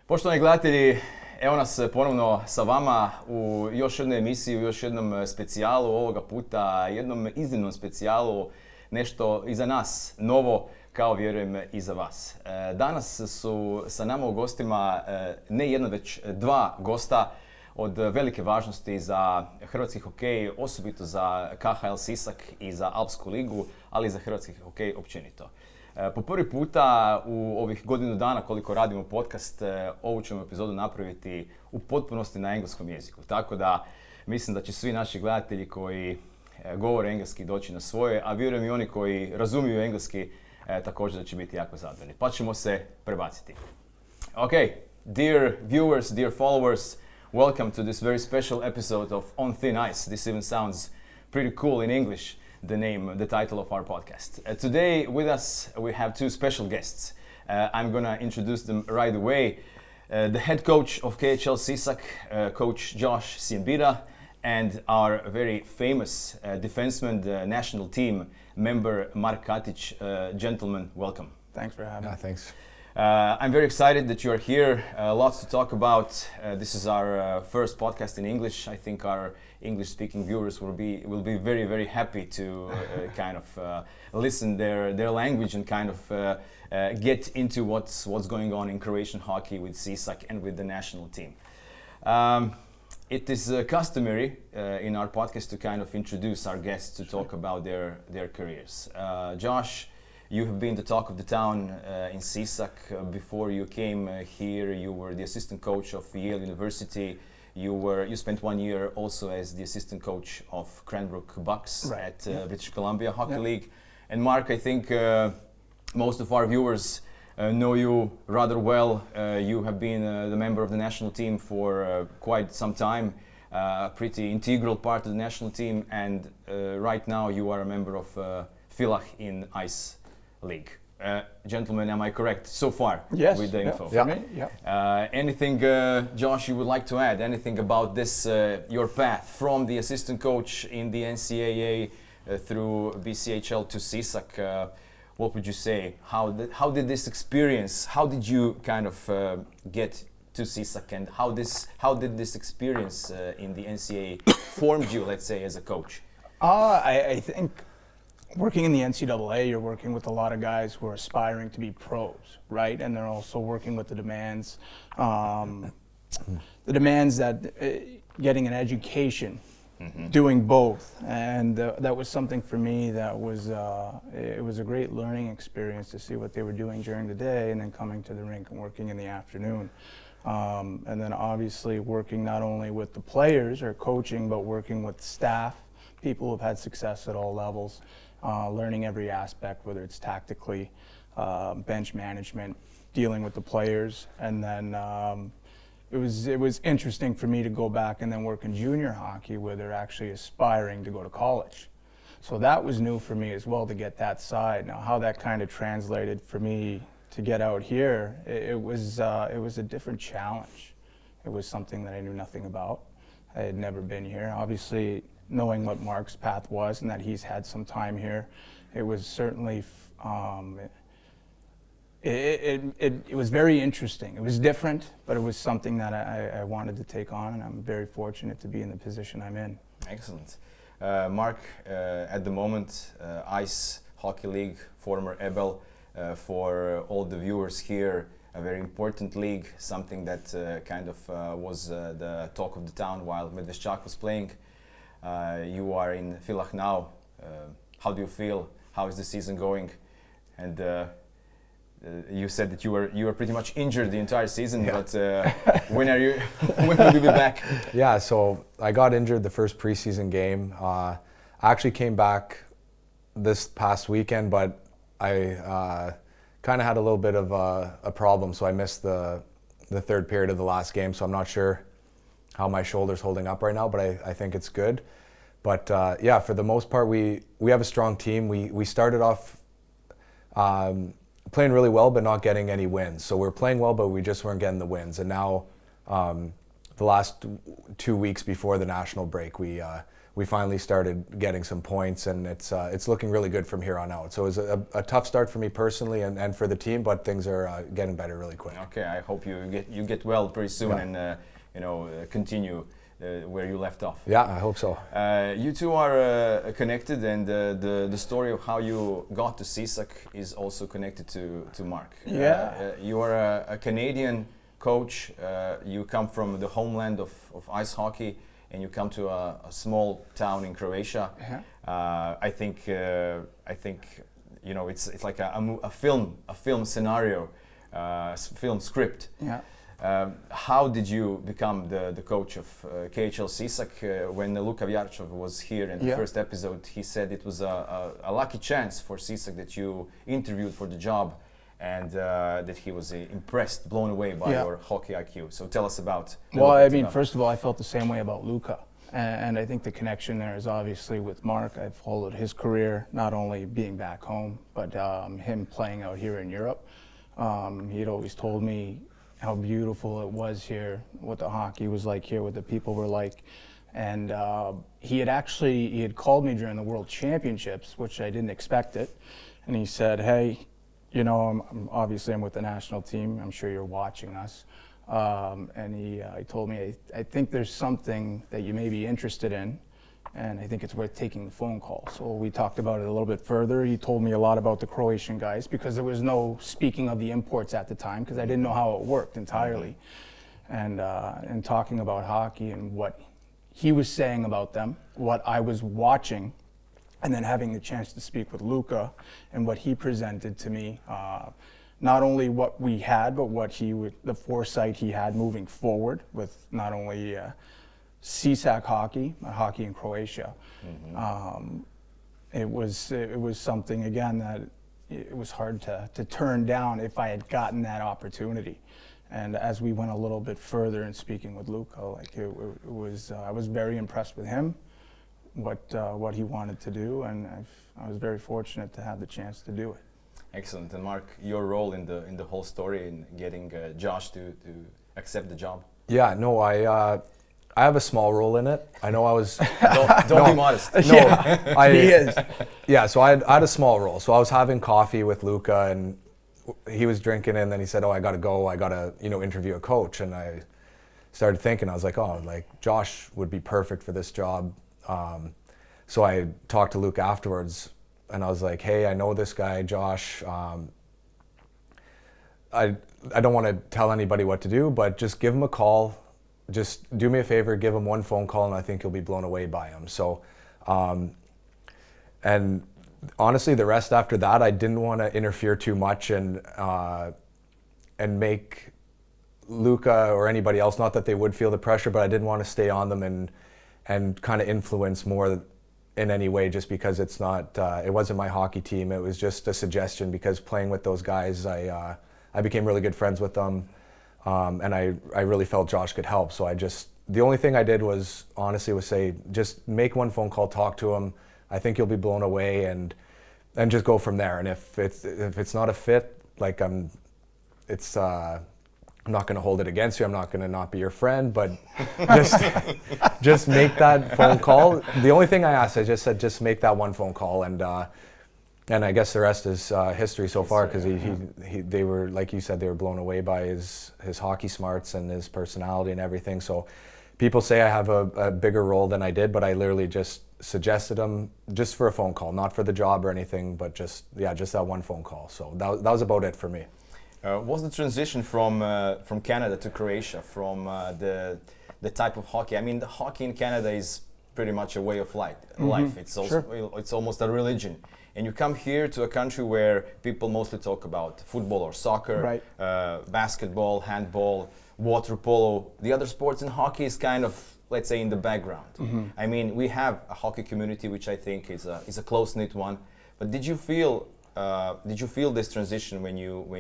Poštovani gledatelji, evo nas ponovno sa vama u još jednoj emisiji, u još jednom specijalu, ovoga puta jednom iznimnom specijalu, nešto i za nas novo, kao vjerujem i za vas. Danas su sa nama u gostima ne jedno već dva gosta od velike važnosti za hrvatski hokej, osobito za KHL Sisak i za Alpsku ligu, ali i za hrvatski hokej općenito. Po prvi puta u ovih godinu dana koliko radimo podcast, ovu ćemo epizodu napraviti u potpunosti na engleskom jeziku. Tako da mislim da će svi naši gledatelji koji govore engleski doći na svoje, a vjerujem i oni koji razumiju engleski također da će biti jako zadovoljni. Pa ćemo se prebaciti. Okay, dear viewers, dear followers, welcome to this very special episode of On Thin Ice. This even sounds pretty cool in English. The title of our podcast. Today with us we have two special guests. I'm gonna introduce them right away. The head coach of KHL Sisak, Coach Josh Siembida, and our very famous defenseman, the national team member Mark Katić. Gentlemen, welcome. Thanks for having me. Thanks. I'm very excited that you are here. Lots to talk about. This is our first podcast in English. I think our English-speaking viewers will be very, very happy to kind of listen their language and kind of get into what's going on in Croatian hockey with Sisak and with the national team. It is customary in our podcast to kind of introduce our guests to talk about their careers. Josh, you have been the talk of the town in Sisak. Before you came here, you were the assistant coach of Yale University. You spent 1 year also as the assistant coach of Cranbrook Bucks at British Columbia Hockey League. And Mark, I think most of our viewers know you rather well. You have been the member of the national team for quite some time, a pretty integral part of the national team, and right now you are a member of Villacha in Ice League. Gentlemen, am I correct so far? Yes. With the info? Yeah. Anything, Josh, you would like to add? Anything about this, your path from the assistant coach in the NCAA through BCHL to Sisak? What would you say? How did this experience? How did you kind of get to Sisak, and how did this experience in the NCAA formed you? Let's say as a coach. I think. Working in the NCAA, you're working with a lot of guys who are aspiring to be pros, right? And they're also working with the demands that getting an education, doing both. And that was something for me that was, it was a great learning experience to see what they were doing during the day and then coming to the rink and working in the afternoon. And then obviously working not only with the players or coaching, but working with staff, people who've had success at all levels. Learning every aspect, whether it's tactically, bench management, dealing with the players, and then it was interesting for me to go back and then work in junior hockey where they're actually aspiring to go to college. So that was new for me as well, to get that side. Now how that kind of translated for me to get out here, it was a different challenge. It was something that I knew nothing about. I had never been here. Obviously, knowing what Mark's path was and that he's had some time here, it was certainly, it was very interesting. It was different, but it was something that I wanted to take on, and I'm very fortunate to be in the position I'm in. Excellent. Mark, at the moment, Ice Hockey League, former EBEL, for all the viewers here, a very important league, something that kind of was the talk of the town while Medveščak was playing. You are in Villacha now. How do you feel? How is the season going? And you said that you were pretty much injured the entire season, but when will you be back? Yeah, so I got injured the first preseason game. I actually came back this past weekend, but I kind of had a little bit of a problem, so I missed the third period of the last game, so I'm not sure how my shoulder's holding up right now, but I think it's good. But yeah, for the most part, we have a strong team. We started off playing really well, but not getting any wins. So we're playing well, but we just weren't getting the wins. And now, the last 2 weeks before the national break, we we finally started getting some points, and it's looking really good from here on out. So it was a tough start for me personally and for the team, but things are getting better really quick. Okay, I hope you get well pretty soon and continue where you left off. Yeah, I hope so. You two are connected, and the story of how you got to Sisak is also connected to Mark. Yeah. You are a Canadian coach. You come from the homeland of ice hockey, and you come to a small town in Croatia. I think it's like a film scenario, film script. Yeah. How did you become the coach of KHL Sisak? When Luka Vjarchov was here in the first episode, he said it was a lucky chance for Sisak that you interviewed for the job, and that he was impressed, blown away by your hockey IQ. So tell us about. Well, I mean, first of all, I felt the same way about Luka. And I think the connection there is obviously with Mark. I've followed his career, not only being back home, but him playing out here in Europe. He'd always told me how beautiful it was here, what the hockey was like here, what the people were like. And he had called me during the World Championships, which I didn't expect it. And he said, hey, I'm with the national team. I'm sure you're watching us. And he told me, I think there's something that you may be interested in, and I think it's worth taking the phone call. So we talked about it a little bit further. He told me a lot about the Croatian guys, because there was no speaking of the imports at the time, because I didn't know how it worked entirely. And talking about hockey and what he was saying about them, what I was watching, and then having the chance to speak with Luka and what he presented to me, not only what we had, but what the foresight he had moving forward with not only Sisak hockey, but hockey in Croatia. It was something, again, that it was hard to turn down if I had gotten that opportunity. And as we went a little bit further in speaking with Luka, I was very impressed with him, what he wanted to do, and I was very fortunate to have the chance to do it. Excellent. And Mark, your role in the whole story in getting Josh to accept the job? Yeah, no, I have a small role in it. I know I was... don't be modest. No, he is. Yeah, so I had a small role. So I was having coffee with Luka, and he was drinking, and then he said, I got to go. I got to, interview a coach. And I started thinking, I was like, Josh would be perfect for this job. So I talked to Luka afterwards, and I was like, hey, I know this guy, Josh. I don't want to tell anybody what to do, but just give him a call. Just do me a favor, give him one phone call, and I think you'll be blown away by him. So, and honestly, the rest after that, I didn't want to interfere too much and make Luka or anybody else, not that they would feel the pressure, but I didn't want to stay on them and kind of influence more in any way, just because it's not, it wasn't my hockey team. It was just a suggestion, because playing with those guys, I became really good friends with them. And I really felt Josh could help. So the only thing I did was say, just make one phone call, talk to him. I think you'll be blown away, and just go from there. And if it's not a fit, I'm not going to hold it against you. I'm not going to not be your friend, but just make that phone call. The only thing I asked, I just said, just make that one phone call, and I guess the rest is history so far, because they were, like you said, they were blown away by his hockey smarts and his personality and everything. So people say I have a bigger role than I did, but I literally just suggested him just for a phone call, not for the job or anything, but just that one phone call. So that was about it for me. What's the transition from Canada to Croatia, from the type of hockey? I mean, the hockey in Canada is pretty much a way of life. It's also, it's almost a religion. And you come here to a country where people mostly talk about football or soccer, basketball, handball, water polo. The other sports in hockey is kind of, let's say, in the background. I mean, we have a hockey community, which I think is a close-knit one. But did you feel this transition when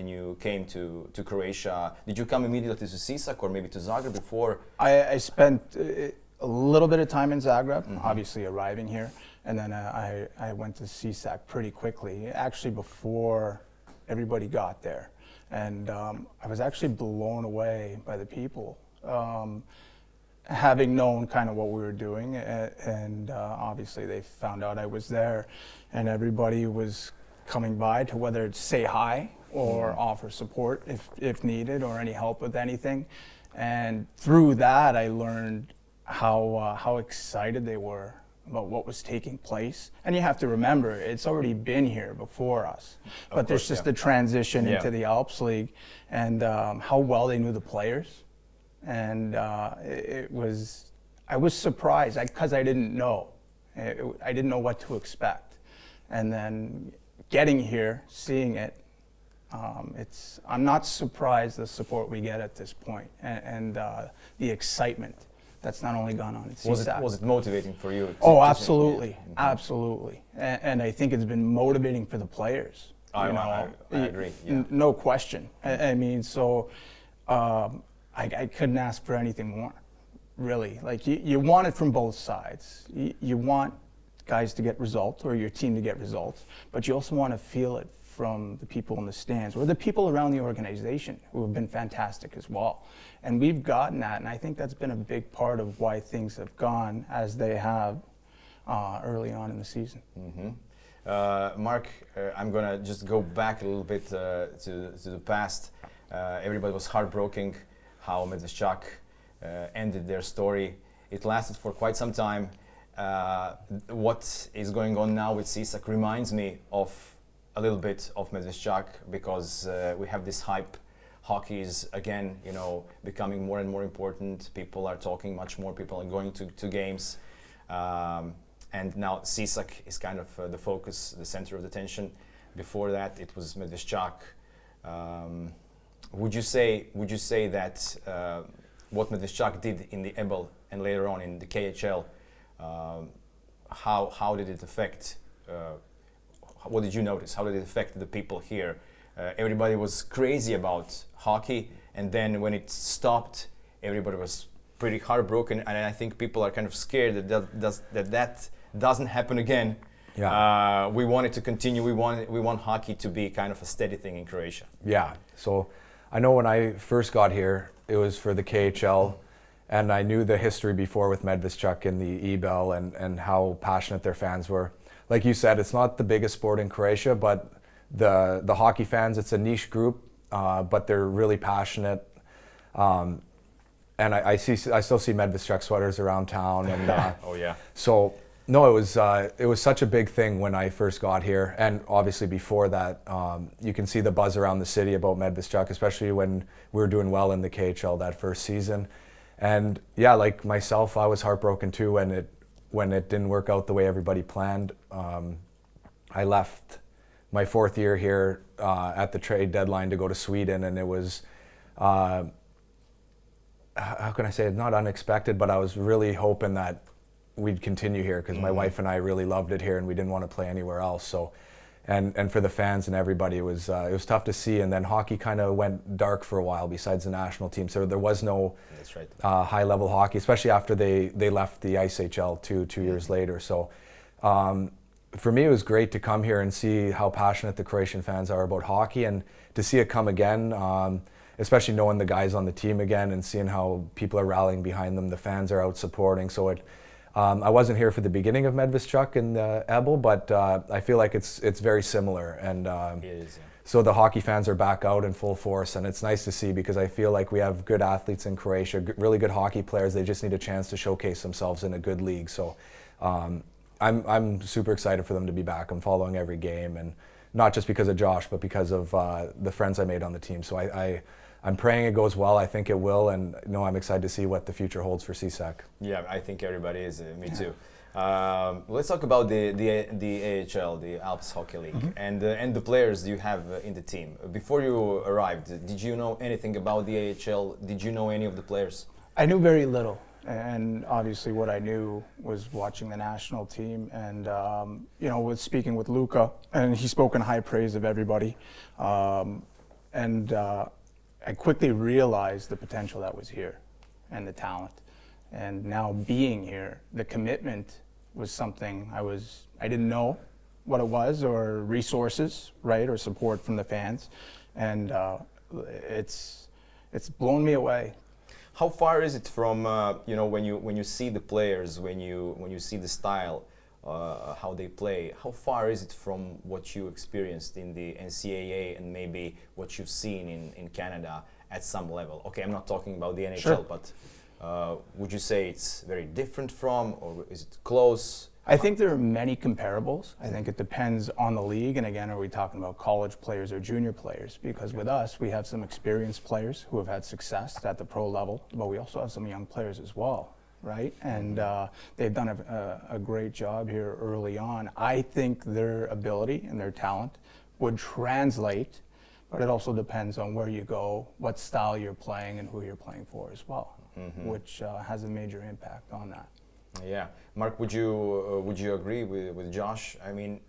you came to Croatia? Did you come immediately to Sisak or maybe to Zagreb before? I spent a little bit of time in Zagreb, obviously arriving here, and then I went to Sisak pretty quickly, actually before everybody got there. And I was actually blown away by the people. having known kind of what we were doing, and obviously they found out I was there, and everybody was coming by to whether it's say hi or offer support if needed, or any help with anything. And through that, I learned how excited they were about what was taking place. And you have to remember, it's already been here before us. But there's just the transition into the Alps League, and how well they knew the players. And I was surprised because I didn't know. I didn't know what to expect. And then getting here, seeing it, I'm not surprised the support we get at this point, and the excitement that's not only gone on at Sisak. Was it motivating for you? Absolutely, absolutely. And I think it's been motivating for the players. I agree. Yeah. No question. I mean, so I couldn't ask for anything more, really. Like, you want it from both sides. You want guys to get results, or your team to get results, but you also want to feel it from the people in the stands, or the people around the organization, who have been fantastic as well. And we've gotten that, and I think that's been a big part of why things have gone as they have early on in the season. Mark, I'm going to just go back a little bit to the past. Everybody was heartbroken how Medveščak ended their story. It lasted for quite some time. What is going on now with Sisak reminds me of a little bit of Medveščak, because we have this hype. Hockey is again, becoming more and more important. People are talking much more. People are going to games, and now Sisak is kind of the focus, the center of attention. Before that, it was Medveščak. Would you say that what Medveščak did in the EBL and later on in the KHL, how did it affect? What did you notice? How did it affect the people here? Everybody was crazy about hockey, and then when it stopped, everybody was pretty heartbroken, and I think people are kind of scared that doesn't happen again. Yeah. We want it to continue. We want hockey to be kind of a steady thing in Croatia. Yeah. So I know when I first got here, it was for the KHL, and I knew the history before with Medveščak in the EBL and how passionate their fans were. Like you said, it's not the biggest sport in Croatia, but the hockey fans, it's a niche group, but they're really passionate. And I still see Medveščak sweaters around town. And oh yeah. So no, it was such a big thing when I first got here, and obviously before that, you can see the buzz around the city about Medveščak, especially when we were doing well in the KHL that first season. And yeah, like myself, I was heartbroken too when it didn't work out the way everybody planned. I left my fourth year here at the trade deadline to go to Sweden, and it was, how can I say it, not unexpected, but I was really hoping that we'd continue here, because my wife and I really loved it here and we didn't want to play anywhere else. So, and for the fans and everybody, it was tough to see. And then hockey kind of went dark for a while besides the national team. So there was no high level hockey, especially after they left the ICHL 2 years later. So for me, it was great to come here and see how passionate the Croatian fans are about hockey, and to see it come again, especially knowing the guys on the team again and seeing how people are rallying behind them. The fans are out supporting. So I wasn't here for the beginning of Medveščak in the EBL, but I feel like it's very similar. And it is, yeah. So the hockey fans are back out in full force, and it's nice to see, because I feel like we have good athletes in Croatia, really good hockey players. They just need a chance to showcase themselves in a good league. So I'm super excited for them to be back. I'm following every game, and not just because of Josh, but because of the friends I made on the team. So I'm praying it goes well. I think it will, and I'm excited to see what the future holds for Sisak. Yeah, I think everybody is. Me too. Let's talk about the AHL, the Alps Hockey League, and the players you have in the team. Before you arrived, did you know anything about the AHL? Did you know any of the players? I knew very little, and obviously what I knew was watching the national team, and with speaking with Luka, and he spoke in high praise of everybody, and I quickly realized the potential that was here and the talent. And now being here, the commitment was something I didn't know what it was, or resources, right, or support from the fans. And it's blown me away. How far is it from when you see the players, when you see the style, how they play? How far is it from what you experienced in the NCAA and maybe what you've seen in Canada at some level? Okay, I'm not talking about the NHL, Sure. but would you say it's very different from, or is it close? I think there are many comparables. I think it depends on the league. And again, are we talking about college players or junior players? Because with us, we have some experienced players who have had success at the pro level, but we also have some young players as well, right? And they've done a great job here early on. I think their ability and their talent would translate, but it also depends on where you go, what style you're playing, and who you're playing for as well, which has a major impact on that. Yeah, Mark, would you agree with Josh? I mean,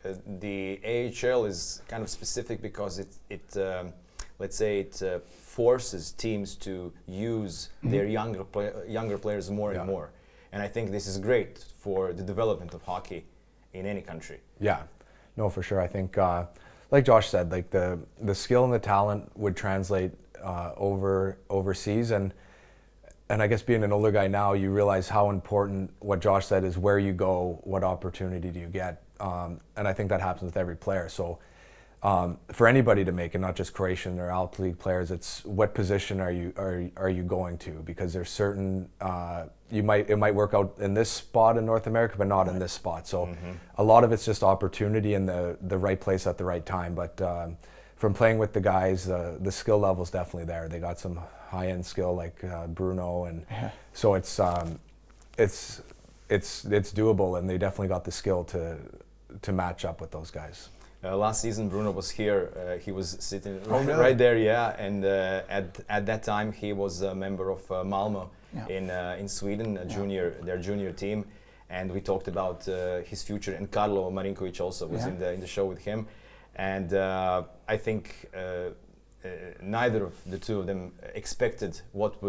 the AHL is kind of specific because let's say it forces teams to use their younger players more and more, and I think this is great for the development of hockey in any country. Yeah, no, for sure. I think, like Josh said, like the skill and the talent would translate overseas, and I guess being an older guy now, you realize how important what Josh said is where you go, what opportunity do you get, and I think that happens with every player. So for anybody to make it, not just Croatian or Alp League players, it's what position are you going to? Because there's certain it might work out in this spot in North America, but not in this spot. So a lot of it's just opportunity in the right place at the right time. But from playing with the guys, the skill level's definitely there. They got some high-end skill like Bruno, and so it's doable, and they definitely got the skill to match up with those guys. Last season, Bruno was here. He was sitting really? right there, yeah. And at that time, he was a member of Malmö in Sweden, their junior team. And we talked about his future. And Karlo Marinkovic also was in the show with him. And I think neither of the two of them expected what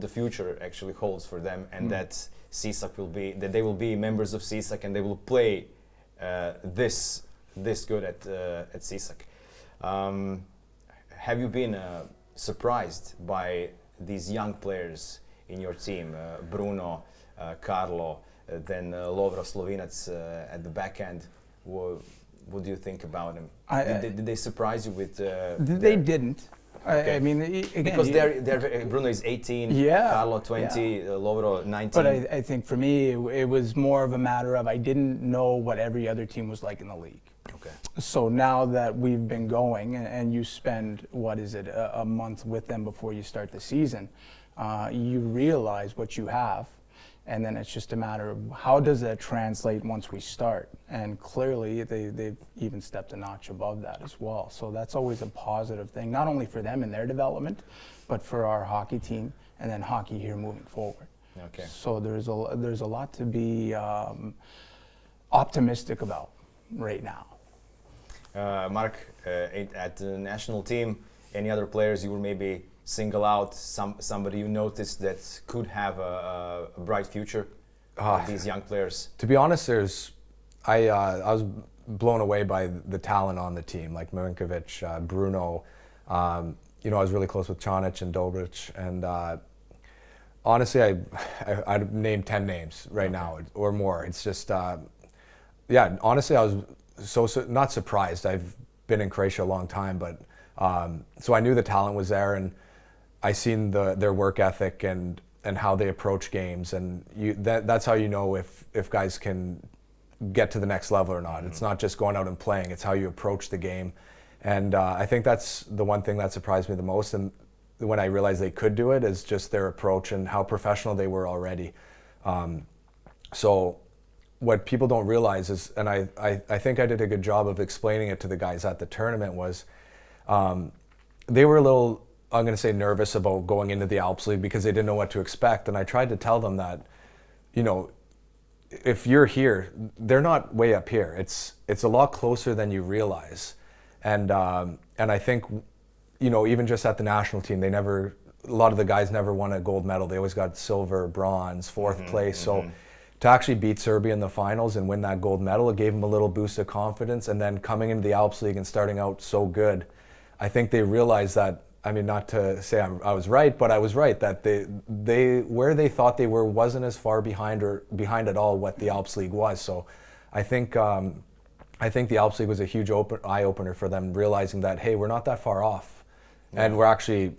the future actually holds for them, and that they will be members of Sisak, and they will play this good at Sisak. Have you been surprised by these young players in your team, Bruno, Karlo, then Lovro Slovinac at the back end? What do you think about them? Did they surprise you with? They didn't. Okay. I mean, again, because Bruno is 18, Karlo 20, Lovro 19. But I think for me, it was more of a matter of I didn't know what every other team was like in the league. Okay. So now that we've been going, and you spend, a month with them before you start the season, you realize what you have. And then it's just a matter of how does that translate once we start? And clearly they've even stepped a notch above that as well. So that's always a positive thing, not only for them in their development, but for our hockey team and then hockey here moving forward. Okay. So there's a lot to be optimistic about right now. Mark, at the national team, any other players you were maybe single out, somebody you noticed that could have a bright future? These young players. To be honest, I was blown away by the talent on the team, like Marinkovic, Bruno. I was really close with Čanić and Dobrić, and honestly, I'd name 10 names right now or more. It's just, honestly, I was so not surprised. I've been in Croatia a long time, but so I knew the talent was there, and I seen their work ethic and how they approach games, and that's how you know if guys can get to the next level or not. It's not just going out and playing; it's how you approach the game, and I think that's the one thing that surprised me the most. And when I realized they could do it, is just their approach and how professional they were already. So what people don't realize is, and I think I did a good job of explaining it to the guys at the tournament, was they were a little, I'm going to say, nervous about going into the Alps League because they didn't know what to expect. And I tried to tell them that, if you're here, they're not way up here. It's a lot closer than you realize. And I think, even just at the national team, a lot of the guys never won a gold medal. They always got silver, bronze, fourth place. So to actually beat Serbia in the finals and win that gold medal, it gave them a little boost of confidence. And then coming into the Alps League and starting out so good, I think they realized that I mean, not to say I was right, but I was right that they where they thought they were wasn't as far behind at all what the Alps League was. So I think the Alps League was a huge eye opener for them, realizing that, hey, we're not that far off, and we're actually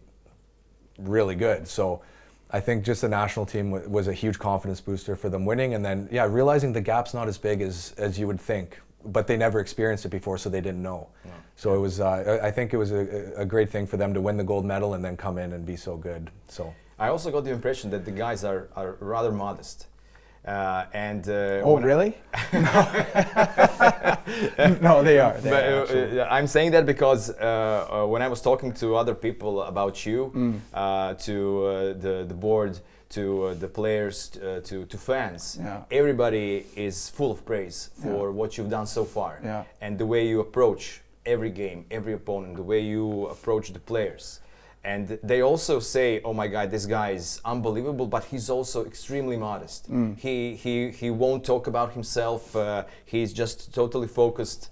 really good. So I think just the national team was a huge confidence booster for them winning, and then realizing the gap's not as big as you would think, but they never experienced it before, so they didn't know. No. So it was I think it was a great thing for them to win the gold medal and then come in and be so good. So I also got the impression that the guys are rather modest. Really? No, they are. I'm saying that because when I was talking to other people about you, to the board, to the players, to fans, everybody is full of praise for what you've done so far, and the way you approach every game, every opponent, the way you approach the players. And they also say, oh my God, this guy is unbelievable, but he's also extremely modest. He won't talk about himself. He's just totally focused.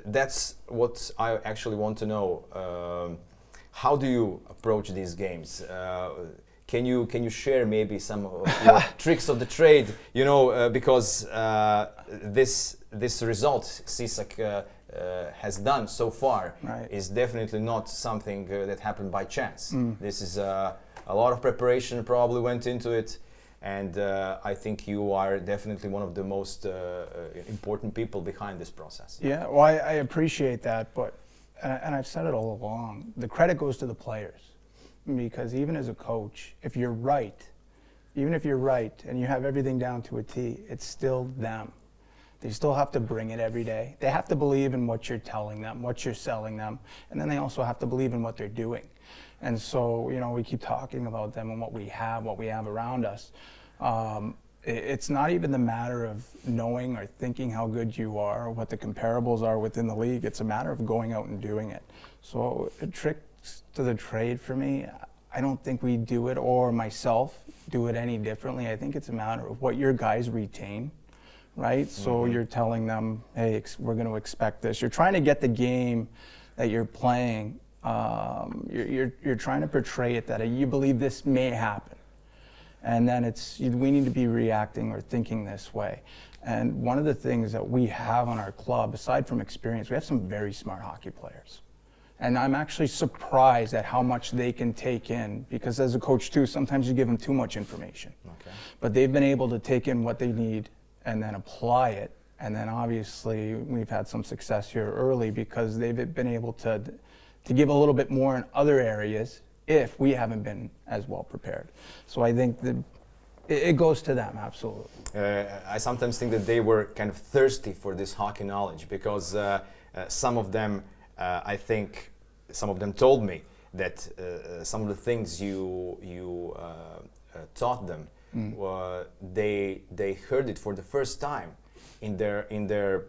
That's what I actually want to know. How do you approach these games? Can you share maybe some of your tricks of the trade? You know, because this result Sisak has done so far is definitely not something that happened by chance. This is a lot of preparation probably went into it, and I think you are definitely one of the most important people behind this process. Yeah, well, I appreciate that, but and I've said it all along, the credit goes to the players, because even as a coach, if you're right, even if you're right and you have everything down to a T, it's still them. They still have to bring it every day. They have to believe in what you're telling them, what you're selling them, and then they also have to believe in what they're doing. And so, you know, we keep talking about them and what we have around us. It's not even the matter of knowing or thinking how good you are or what the comparables are within the league. It's a matter of going out and doing it. So tricks to the trade for me, I don't think we do it, or myself do it any differently. I think it's a matter of what your guys retain. Right? So you're telling them, hey, we're going to expect this. You're trying to get the game that you're playing. You're trying to portray it that you believe this may happen. And then we need to be reacting or thinking this way. And one of the things that we have on our club, aside from experience, we have some very smart hockey players. And I'm actually surprised at how much they can take in, because as a coach too, sometimes you give them too much information. Okay. But they've been able to take in what they need and then apply it. And then obviously we've had some success here early because they've been able to give a little bit more in other areas if we haven't been as well prepared. So I think that it goes to them, absolutely. I sometimes think that they were kind of thirsty for this hockey knowledge, because some of them, I think, some of them told me that some of the things you taught them, they heard it for the first time in their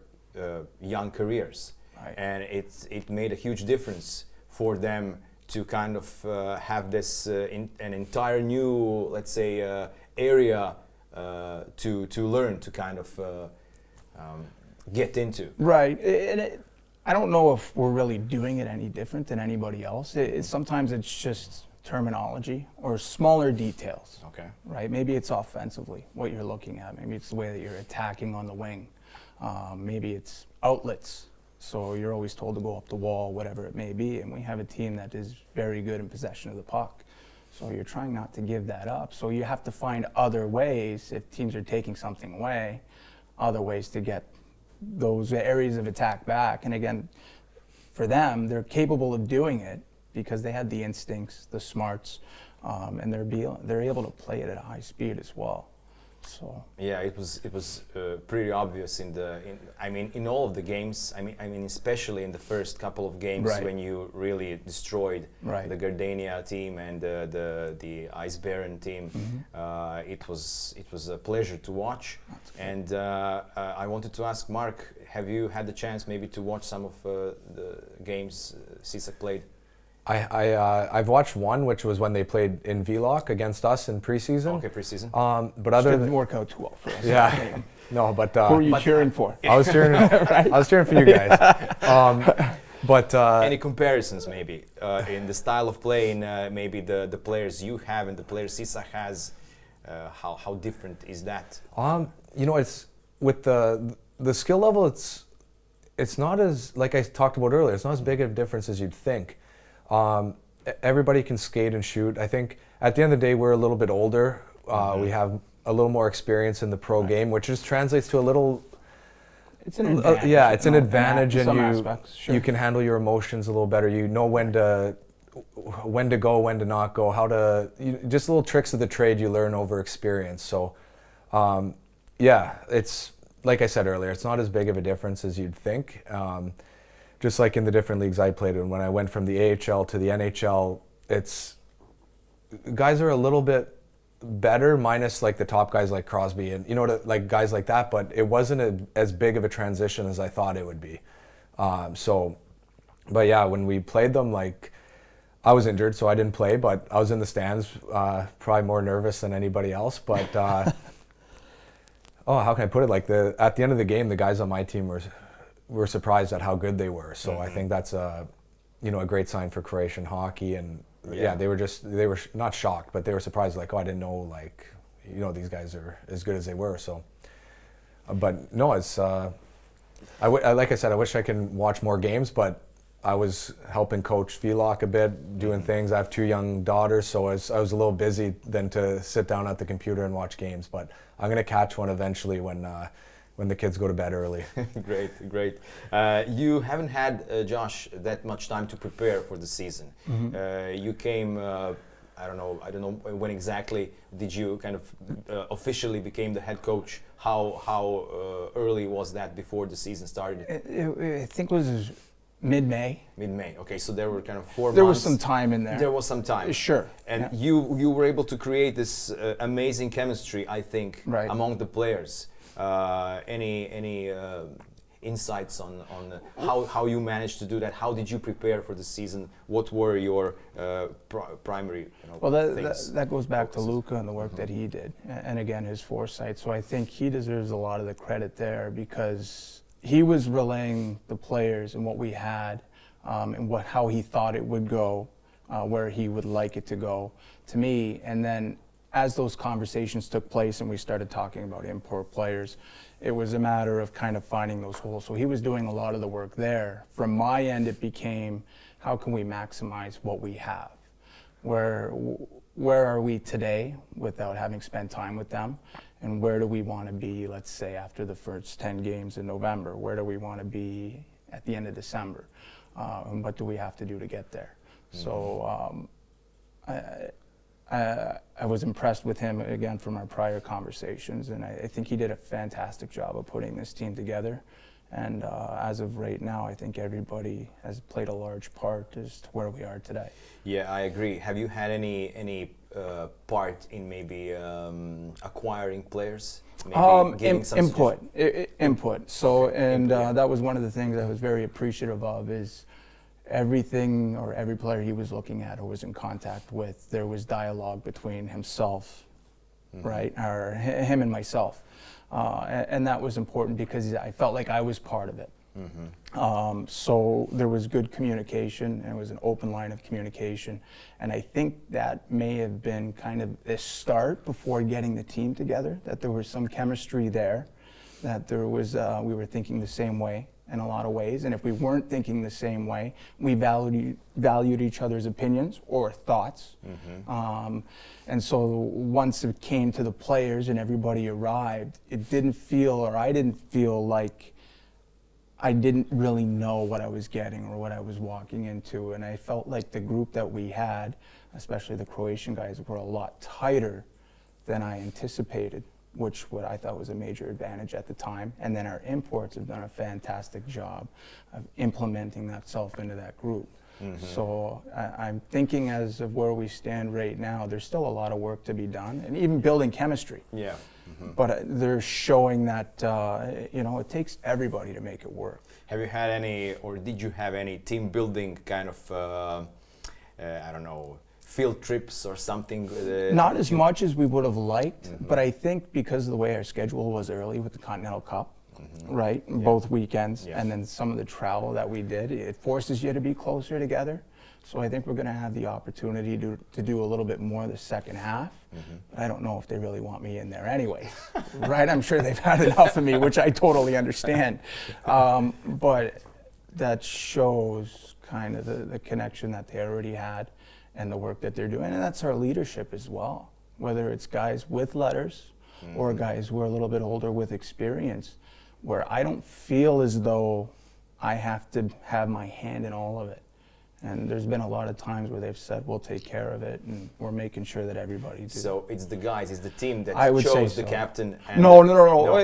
young careers, and it made a huge difference for them to kind of have this an entire new, let's say, area to learn, to kind of get into. Right, and I don't know if we're really doing it any different than anybody else. Sometimes it's just terminology or smaller details. Okay. Right? Maybe it's offensively, what you're looking at. Maybe it's the way that you're attacking on the wing. Maybe it's outlets. So you're always told to go up the wall, whatever it may be. And we have a team that is very good in possession of the puck. So you're trying not to give that up. So you have to find other ways, if teams are taking something away, other ways to get those areas of attack back. And again, for them, they're capable of doing it because they had the instincts, the smarts, and they're able to play it at a high speed as well. So yeah, it was pretty obvious in all of the games. I mean especially in the first couple of games, when you really destroyed the Gardenia team and the Ice Baron team. It was a pleasure to watch. And I wanted to ask Mark, have you had the chance maybe to watch some of the games Sisak played? I've watched one, which was when they played in Villacha against us in preseason. Okay, preseason. But other didn't work out too well for us. Yeah, no, but who were you cheering for? I was cheering. I was cheering for you guys. But any comparisons maybe in the style of play, in maybe the players you have and the players Sisak has? How different is that? You know, it's with the skill level. It's not as, like I talked about earlier, it's not as big of a difference as you'd think. Everybody can skate and shoot. I think at the end of the day, we're a little bit older. We have a little more experience in the pro game, which just translates to a little. It's an advantage. Yeah, it's an advantage, and you can handle your emotions a little better. You know when to go, when to not go, just little tricks of the trade you learn over experience. So, yeah, it's like I said earlier, it's not as big of a difference as you'd think. Just like in the different leagues I played in, when I went from the AHL to the NHL, guys are a little bit better, minus like the top guys like Crosby and like guys like that, but it wasn't as big of a transition as I thought it would be. But yeah, when we played them, like I was injured, so I didn't play, but I was in the stands, probably more nervous than anybody else. But how can I put it? Like at the end of the game, the guys on my team were surprised at how good they were. So I think that's a great sign for Croatian hockey. And yeah, they were not shocked, but they were surprised. Like, I didn't know, these guys are as good as they were. So, but no, it's like I said, I wish I could watch more games, but I was helping coach Villacha a bit, doing things. I have 2 young daughters, so I was a little busy then to sit down at the computer and watch games. But I'm gonna catch one eventually when the kids go to bed early. Great. You haven't had, Josh, that much time to prepare for the season. You came, I don't know when exactly did you kind of officially became the head coach. How early was that before the season started? I think it was mid-May. Mid-May. Okay, so there were kind of 4 months. There was some time in there. There was some time. Sure. And you were able to create this amazing chemistry, I think, among the players. Any insights on how you managed to do that? How did you prepare for the season? What were your primary things? That goes back to Luca and the work that he did, and again his foresight. So I think he deserves a lot of the credit there, because he was relaying the players and what we had, and how he thought it would go, where he would like it to go to me. And then as those conversations took place and we started talking about import players, it was a matter of kind of finding those holes. So he was doing a lot of the work there. From my end, it became, how can we maximize what we have? Where are we today without having spent time with them? And where do we want to be, let's say, after the first 10 games in November? Where do we want to be at the end of December? And what do we have to do to get there? So I was impressed with him, again, from our prior conversations, and I think he did a fantastic job of putting this team together. And as of right now, I think everybody has played a large part as to where we are today. Yeah, I agree. Have you had any part in maybe acquiring players? Maybe input. So, and that was one of the things I was very appreciative of, is everything or every player he was looking at or was in contact with, there was dialogue between himself, right, or him and myself. And that was important because I felt like I was part of it. So there was good communication, and it was an open line of communication. And I think that may have been kind of the start before getting the team together, that there was some chemistry there, that there was, we were thinking the same way in a lot of ways. And if we weren't thinking the same way, we valued each other's opinions or thoughts. And so once it came to the players and everybody arrived, it didn't feel, or I didn't feel like I didn't really know what I was getting or what I was walking into. And I felt like the group that we had, especially the Croatian guys, were a lot tighter than I anticipated, which what I thought was a major advantage at the time. And then our imports have done a fantastic job of implementing that self into that group. So I'm thinking, as of where we stand right now, there's still a lot of work to be done, and even building chemistry. But they're showing that, it takes everybody to make it work. Have you had any, or did you have any team building kind of, field trips or something? Not as much as we would have liked, but I think because of the way our schedule was early with the Continental Cup, right? Both weekends, Yeah. and then some of the travel that we did, it forces you to be closer together. So I think we're going to have the opportunity to do a little bit more the second half, but I don't know if they really want me in there anyway, right? I'm sure they've had enough of me, which I totally understand. But that shows kind of the connection that they already had and the work that they're doing, and that's our leadership as well. Whether it's guys with letters or guys who are a little bit older with experience, where I don't feel as though I have to have my hand in all of it. And there's been a lot of times where they've said, we'll take care of it, and we're making sure that everybody does. So it's the guys, it's the team that I would chose say the so. captain? And No.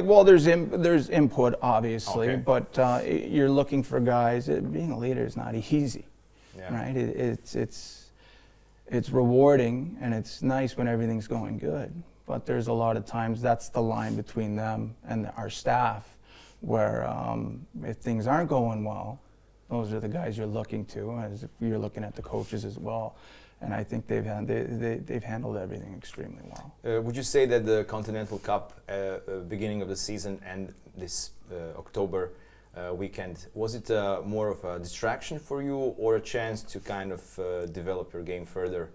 Well, there's input, obviously, Okay. but you're looking for guys. Being a leader is not easy, Yeah. right? It's rewarding, and it's nice when everything's going good. But there's a lot of times that's the line between them and our staff, where if things aren't going well, those are the guys you're looking to, as if you're looking at the coaches as well. And I think they've handled everything extremely well. Would you say that the Continental Cup beginning of the season and this October weekend, was it more of a distraction for you or a chance to kind of develop your game further?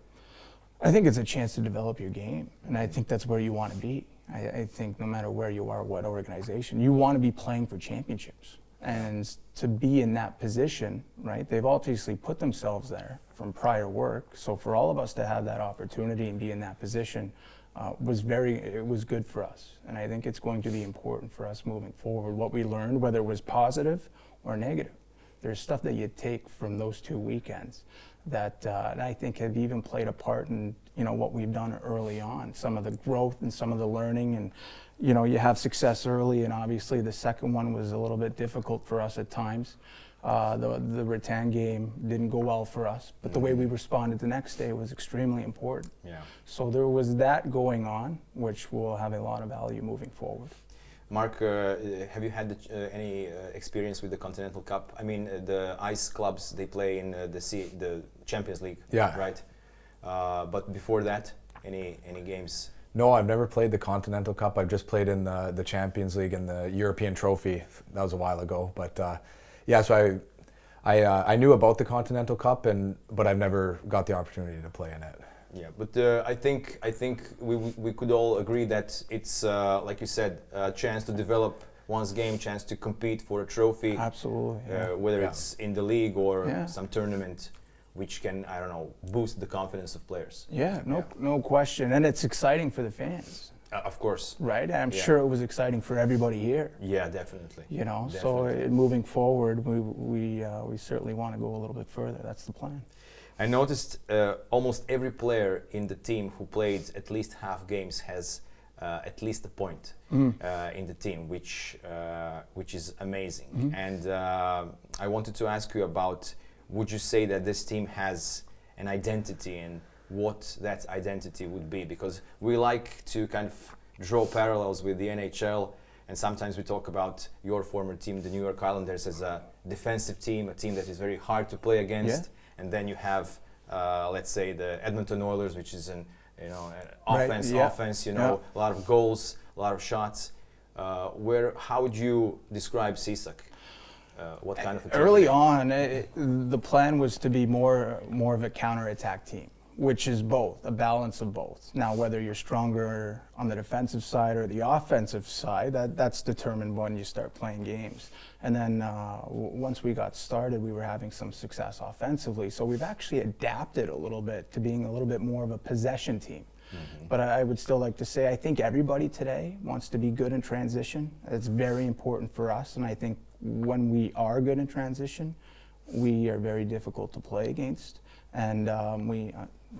I think it's a chance to develop your game, and I think that's where you want to be. I think no matter where you are, what organization, you want to be playing for championships. And to be in that position, right, they've obviously put themselves there from prior work. So for all of us to have that opportunity and be in that position it was good for us. And I think it's going to be important for us moving forward. What we learned, whether it was positive or negative, there's stuff that you take from those 2 weekends that I think have even played a part in, what we've done early on, some of the growth and some of the learning. And you have success early, and obviously the second one was a little bit difficult for us at times. The Rattan game didn't go well for us, but the way we responded the next day was extremely important. Yeah. So there was that going on, which will have a lot of value moving forward. Mark, have you had any experience with the Continental Cup? I mean, the ice clubs, they play in the Champions League, Yeah. right? But before that, any games? No, I've never played the Continental Cup. I've just played in the Champions League and the European Trophy. That was a while ago. But yeah, so I knew about the Continental Cup, but I've never got the opportunity to play in it. Yeah, but I think we could all agree that it's like you said, a chance to develop one's game, chance to compete for a trophy. Absolutely. Yeah. Whether it's in the league or Yeah. some tournament, which can, I don't know, boost the confidence of players. Yeah, no question. And it's exciting for the fans, Of course. right? I'm Yeah. sure it was exciting for everybody here. Yeah, definitely. So moving forward, we certainly want to go a little bit further. That's the plan. I noticed almost every player in the team who played at least half games has at least a point in the team, which is amazing. And I wanted to ask you about, would you say that this team has an identity and what that identity would be? Because we like to kind of draw parallels with the NHL, and sometimes we talk about your former team, the New York Islanders, as a defensive team, a team that is very hard to play against. Yeah. And then you have, let's say, the Edmonton Oilers, which is an offense, Yeah. a lot of goals, a lot of shots. How would you describe Sisak? What kind of a team? Early on, the plan was to be more of a counterattack team, which is both, a balance of both. Now, whether you're stronger on the defensive side or the offensive side, that's determined when you start playing games. And then once we got started, we were having some success offensively. So we've actually adapted a little bit to being a little bit more of a possession team. But I would still like to say, I think everybody today wants to be good in transition. It's very important for us, and I think when we are good in transition, we are very difficult to play against. And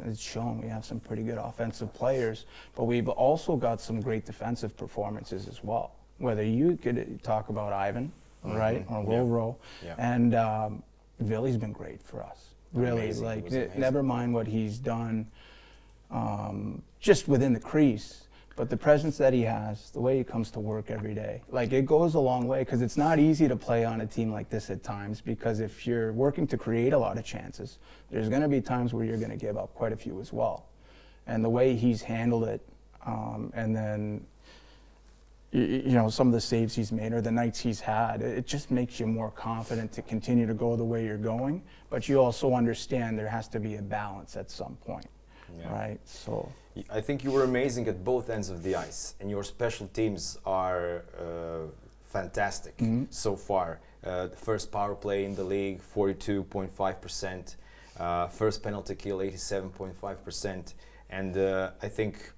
it's shown we have some pretty good offensive players, but we've also got some great defensive performances as well. Whether you could talk about Ivan, right, or Loro, and Villy's been great for us. Really, amazing. Never mind what he's done just within the crease, but the presence that he has, the way he comes to work every day, it goes a long way, because it's not easy to play on a team like this at times, because if you're working to create a lot of chances, there's going to be times where you're going to give up quite a few as well. And the way he's handled it, and then you know, some of the saves he's made or the nights he's had, it just makes you more confident to continue to go the way you're going. But you also understand there has to be a balance at some point, right? So I think you were amazing at both ends of the ice, and your special teams are fantastic so far. The first power play in the league, 42.5%. First penalty kill, 87.5%. And I think,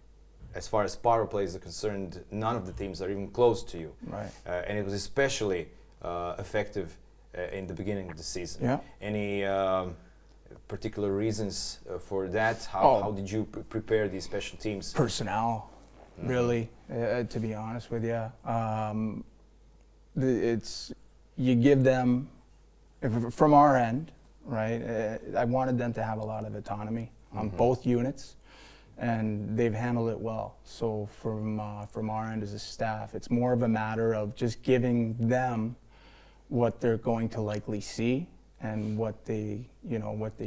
as far as power plays are concerned, none of the teams are even close to you. Right. And it was especially effective in the beginning of the season. Yeah. Any particular reasons for that? How did you prepare these special teams? Personnel, really, to be honest with you. It's, you give them, from our end, right, I wanted them to have a lot of autonomy on both units, and they've handled it well. So from our end as a staff, it's more of a matter of just giving them what they're going to likely see and what they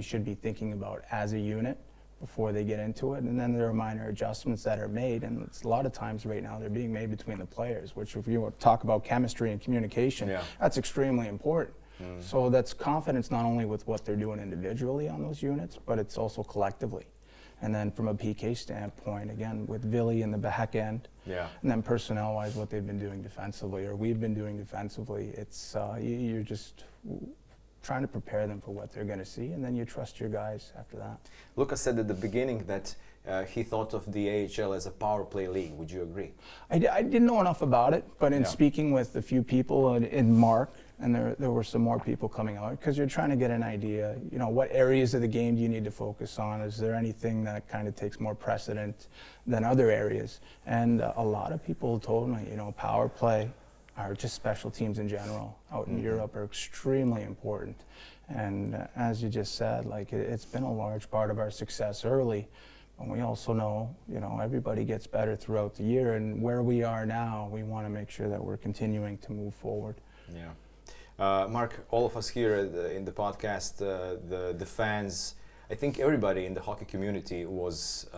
should be thinking about as a unit before they get into it. And then there are minor adjustments that are made, and it's a lot of times right now they're being made between the players, which if you talk about chemistry and communication, that's extremely important. So that's confidence not only with what they're doing individually on those units, but it's also collectively. And then from a PK standpoint, again, with Villacha in the back end, and then personnel-wise, what they've been doing defensively, or we've been doing defensively, it's you're just trying to prepare them for what they're going to see, and then you trust your guys after that. Lucas said at the beginning that he thought of the AHL as a power play league. Would you agree? I didn't know enough about it, but in speaking with a few people, in Mark, and there were some more people coming out, because you're trying to get an idea, you know, what areas of the game do you need to focus on? Is there anything that kind of takes more precedent than other areas? And a lot of people told me, you know, power play, or just special teams in general out in Europe are extremely important. And as you just said, like it's been a large part of our success early. And we also know, you know, everybody gets better throughout the year, and where we are now, we want to make sure that we're continuing to move forward. Mark, all of us here in the podcast, the fans, I think everybody in the hockey community was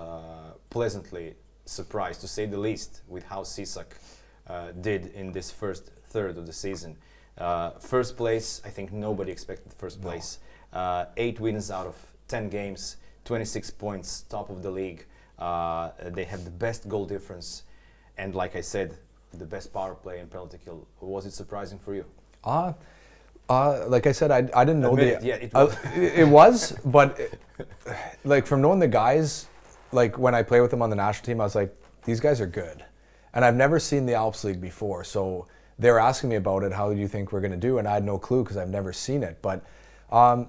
pleasantly surprised, to say the least, with how Sisak did in this first third of the season. First place, I think nobody expected first place. 8 wins out of 10 games, 26 points, top of the league. They have the best goal difference, and like I said, the best power play and penalty kill. Was it surprising for you? Like I said, I didn't know it was. It was, but like from knowing the guys, like when I play with them on the national team, I was like, these guys are good. And I've never seen the Alps League before, so they were asking me about it, how do you think we're going to do? And I had no clue because I've never seen it. But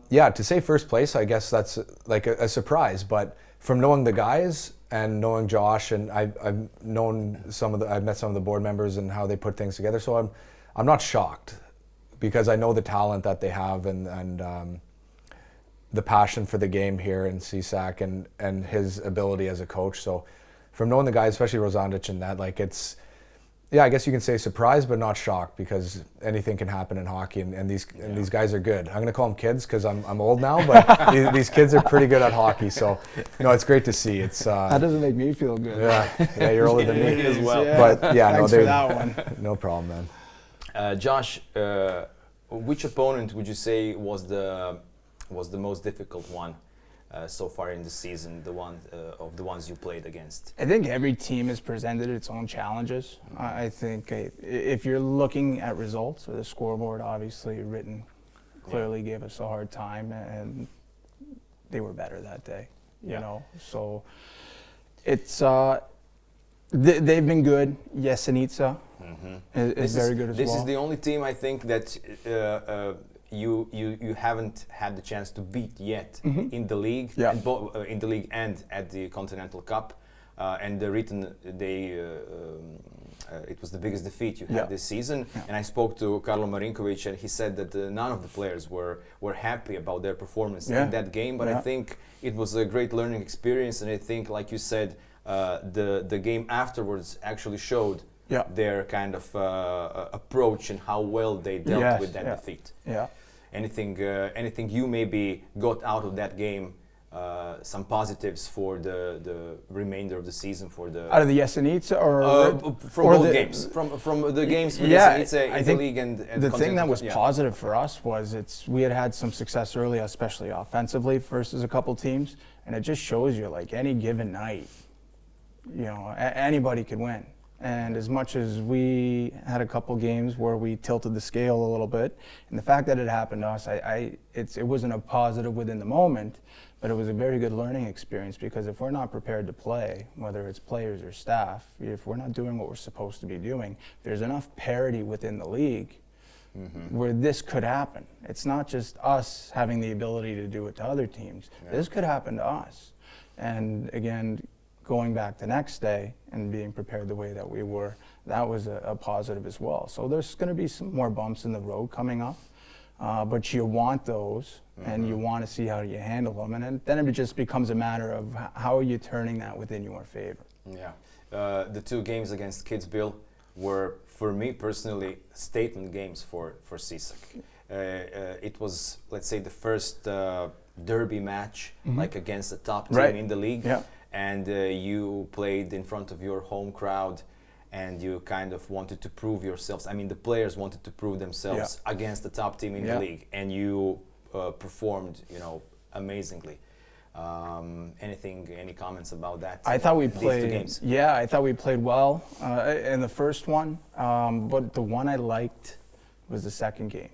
yeah, to say first place, I guess that's like a surprise. But from knowing the guys and knowing Josh, and I've met some of the board members and how they put things together, so I'm not shocked, because I know the talent that they have and the passion for the game here in Sisak and his ability as a coach. So from knowing the guys, especially Rosandich and that, like it's, yeah, I guess you can say surprised, but not shocked, because anything can happen in hockey, and these guys are good. I'm going to call them kids because I'm old now, but these kids are pretty good at hockey. So, you know, it's great to see. It's that doesn't make me feel good. Yeah, you're older than me as well. Yeah. But yeah, thanks for that one. No problem, man. Josh, which opponent would you say was the most difficult one so far in the season? The one of the ones you played against? I think every team has presented its own challenges. I think if you're looking at results, or the scoreboard, obviously written clearly gave us a hard time, and they were better that day. You know, so it's they've been good. Yesenica is very good as well. This is the only team I think that you haven't had the chance to beat yet in the league, in the league and at the Continental Cup. And the written, it was the biggest defeat you had this season. And I spoke to Karlo Marinkovic, and he said that none of the players were happy about their performance in that game. But I think it was a great learning experience, and I think, like you said, the game afterwards actually showed their kind of approach and how well they dealt with that defeat. Anything you maybe got out of that game some positives for the remainder of the season for the Out of the Jesenice or from or both games, from the games with yeah, Jesenice I in the think league and the thing that was yeah. positive for us was we had some success early, especially offensively versus a couple teams, and it just shows you like any given night, you know, anybody could win. And as much as we had a couple games where we tilted the scale a little bit, and the fact that it happened to us, it wasn't a positive within the moment, but it was a very good learning experience, because if we're not prepared to play, whether it's players or staff, if we're not doing what we're supposed to be doing, there's enough parity within the league where this could happen. It's not just us having the ability to do it to other teams. Yeah. This could happen to us. And again, going back the next day and being prepared the way that we were, that was a positive as well. So there's going to be some more bumps in the road coming up, but you want those, and you want to see how you handle them, and then it just becomes a matter of how are you turning that within your favor. Yeah, the two games against Kitzbühel were, for me personally, statement games for Sisak. It was, let's say, the first derby match, like against the top team in the league. Yeah. And you played in front of your home crowd, and you kind of wanted to prove yourselves. I mean, the players wanted to prove themselves against the top team in the league, and you performed, you know, amazingly. Any comments about that? I thought we these played. 2 games? Yeah, I thought we played well in the first one, but the one I liked was the second game.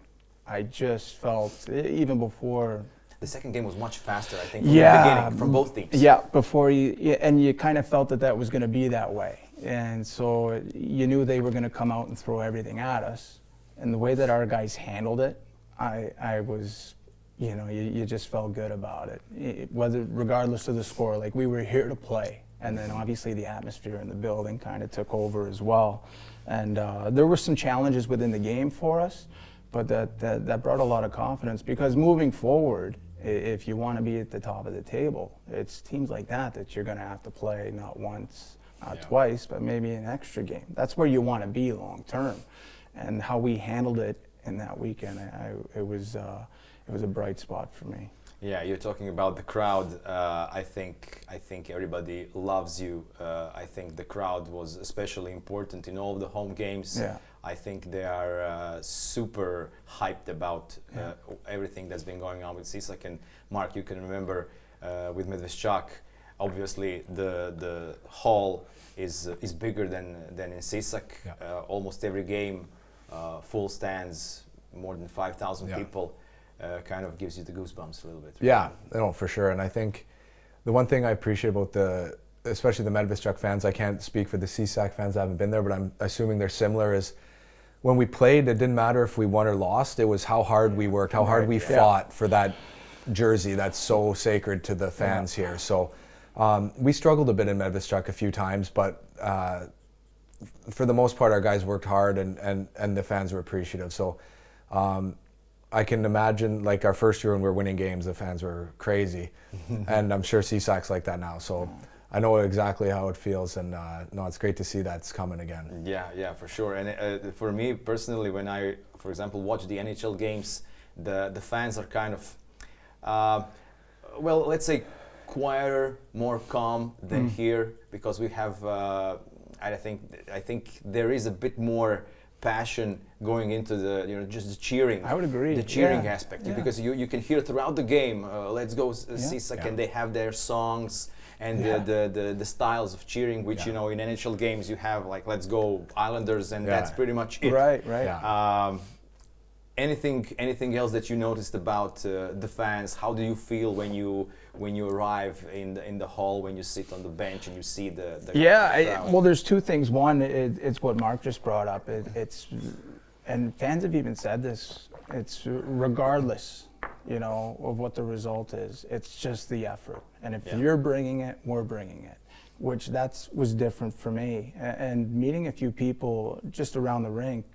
I just felt even before. The second game was much faster, I think, from the beginning, from both teams. Yeah, before and you kind of felt that was going to be that way. And so you knew they were going to come out and throw everything at us. And the way that our guys handled it, I was, you know, you just felt good about it. Regardless of the score, like we were here to play. And then obviously the atmosphere in the building kind of took over as well. And there were some challenges within the game for us, but that brought a lot of confidence, because moving forward, if you want to be at the top of the table, it's teams like that you're going to have to play not once, not twice, but maybe an extra game. That's where you want to be long term. And how we handled it in that weekend, it was a bright spot for me. Yeah, you're talking about the crowd. I think everybody loves you. I think the crowd was especially important in all the home games. Yeah. I think they are super hyped about everything that's been going on with Sisak. And Mark, you can remember with Medveščak, obviously the hall is bigger than in Sisak. Yeah. Almost every game, full stands, more than 5,000 people. Kind of gives you the goosebumps a little bit. Right? Yeah, no, for sure. And I think the one thing I appreciate about especially the Medveščak fans, I can't speak for the Sisak fans, I haven't been there, but I'm assuming they're similar, is when we played, it didn't matter if we won or lost. It was how hard we worked, how hard we fought for that jersey that's so sacred to the fans here. So we struggled a bit in Medveščak a few times, but for the most part, our guys worked hard, and the fans were appreciative. So I can imagine, like, our first year when we were winning games, the fans were crazy. And I'm sure Sisak's like that now. So I know exactly how it feels, and no, it's great to see that's coming again. Yeah, for sure. And for me personally, when I, for example, watch the NHL games, the fans are kind of, well, let's say quieter, more calm than here, because we have, I think there is a bit more passion going into the, you know, just the cheering. I would agree. The cheering aspect, because you can hear throughout the game, let's go Sisak, and they have their songs and the styles of cheering, which, you know, in NHL games you have, like, let's go Islanders, and that's pretty much it. Right. Yeah. Anything else that you noticed about the fans? How do you feel when you arrive in the hall, when you sit on the bench and you see the crowd? Well, there's two things. One, it's what Mark just brought up. And fans have even said this. It's regardless, you know, of what the result is. It's just the effort. And if you're bringing it, we're bringing it. Which was different for me. And meeting a few people just around the rink.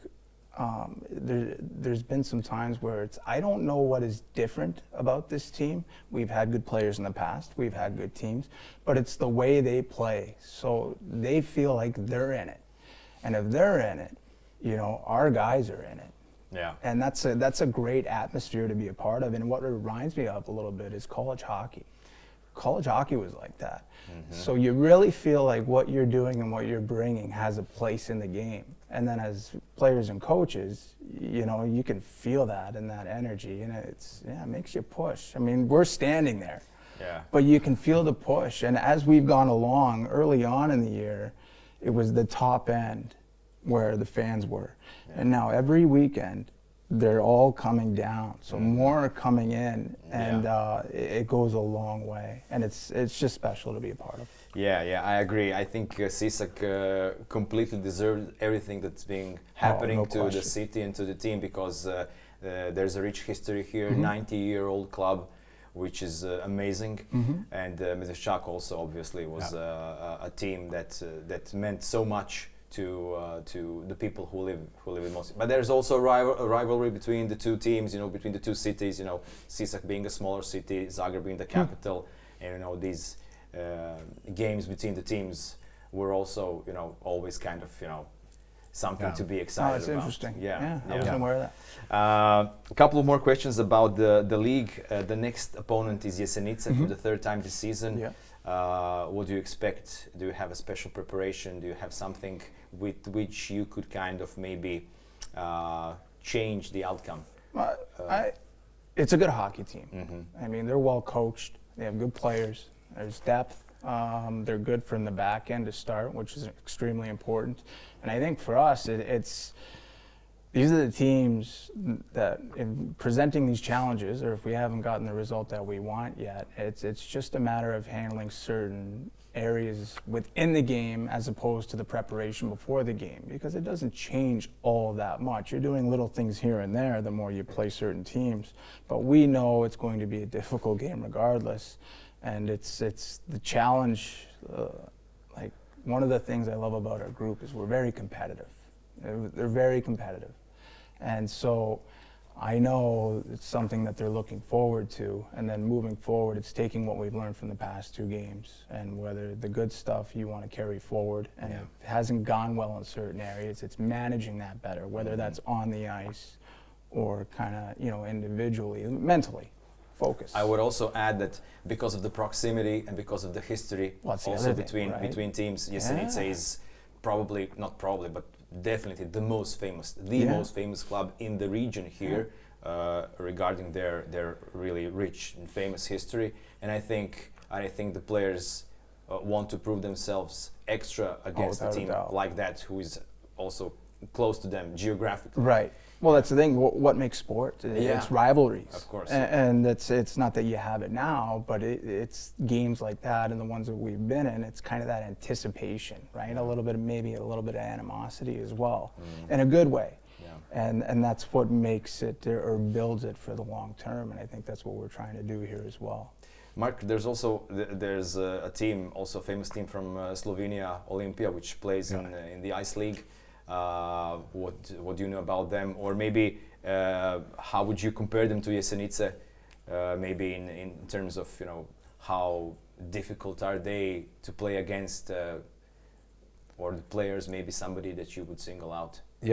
There's been some times where I don't know what is different about this team. We've had good players in the past. We've had good teams. But it's the way they play. So they feel like they're in it. And if they're in it, you know, our guys are in it. Yeah. And that's a great atmosphere to be a part of. And what it reminds me of a little bit is college hockey. college hockey was like that. So you really feel like what you're doing and what you're bringing has a place in the game. And then as players and coaches, you know, you can feel that and that energy, and it makes you push. I mean, we're standing there, but you can feel the push. And as we've gone along, early on in the year, it was the top end where the fans were. And now every weekend, they're all coming down, so more are coming in, and it goes a long way, and it's just special to be a part of. Yeah, I agree. I think Sisak completely deserves everything that's being happening to the city and to the team, because there's a rich history here, 90-year-old club, which is amazing, and Mr. Shak also obviously was a team that meant so much to the people who live in Moscow. But there's also a rivalry between the two teams, you know, between the two cities, you know, Sisak being a smaller city, Zagreb being the capital, and you know, these games between the teams were also, you know, always kind of, you know, something to be excited about. That's interesting. Yeah, I wasn't aware of that. A couple of more questions about the league. The next opponent is Jesenice for the third time this season. What do you expect? Do you have a special preparation? Do you have something with which you could kind of maybe change the outcome? It's a good hockey team. I mean, they're well coached. They have good players. There's depth. They're good from the back end to start, which is extremely important. And I think for us, these are the teams that, in presenting these challenges, or if we haven't gotten the result that we want yet, it's just a matter of handling certain areas within the game as opposed to the preparation before the game, because it doesn't change all that much. You're doing little things here and there the more you play certain teams, but we know it's going to be a difficult game regardless, and it's the challenge. Like, one of the things I love about our group is we're very competitive. They're very competitive, and so I know it's something that they're looking forward to, and then moving forward, it's taking what we've learned from the past two games, and whether the good stuff you want to carry forward, and if it hasn't gone well in certain areas, it's managing that better, whether that's on the ice or kind of, you know, individually, mentally focus. I would also add that because of the proximity and because of the history also between teams, Jesenice is but definitely the most famous club in the region here, regarding their really rich and famous history. And I think the players want to prove themselves extra against a team like that, who is also close to them geographically. Right. Well, that's the thing. What makes sport? It's rivalries. Of course. And it's not that you have it now, but it's games like that and the ones that we've been in. It's kind of that anticipation, right? Maybe a little bit of animosity as well, in a good way. And that's what makes it or builds it for the long term. And I think that's what we're trying to do here as well. Mark, there's also a team, also a famous team from Slovenia, Olimpija, which plays in the Ice League. What do you know about them, or maybe how would you compare them to Jesenice, maybe in terms of, you know, how difficult are they to play against, or the players, maybe somebody that you would single out? We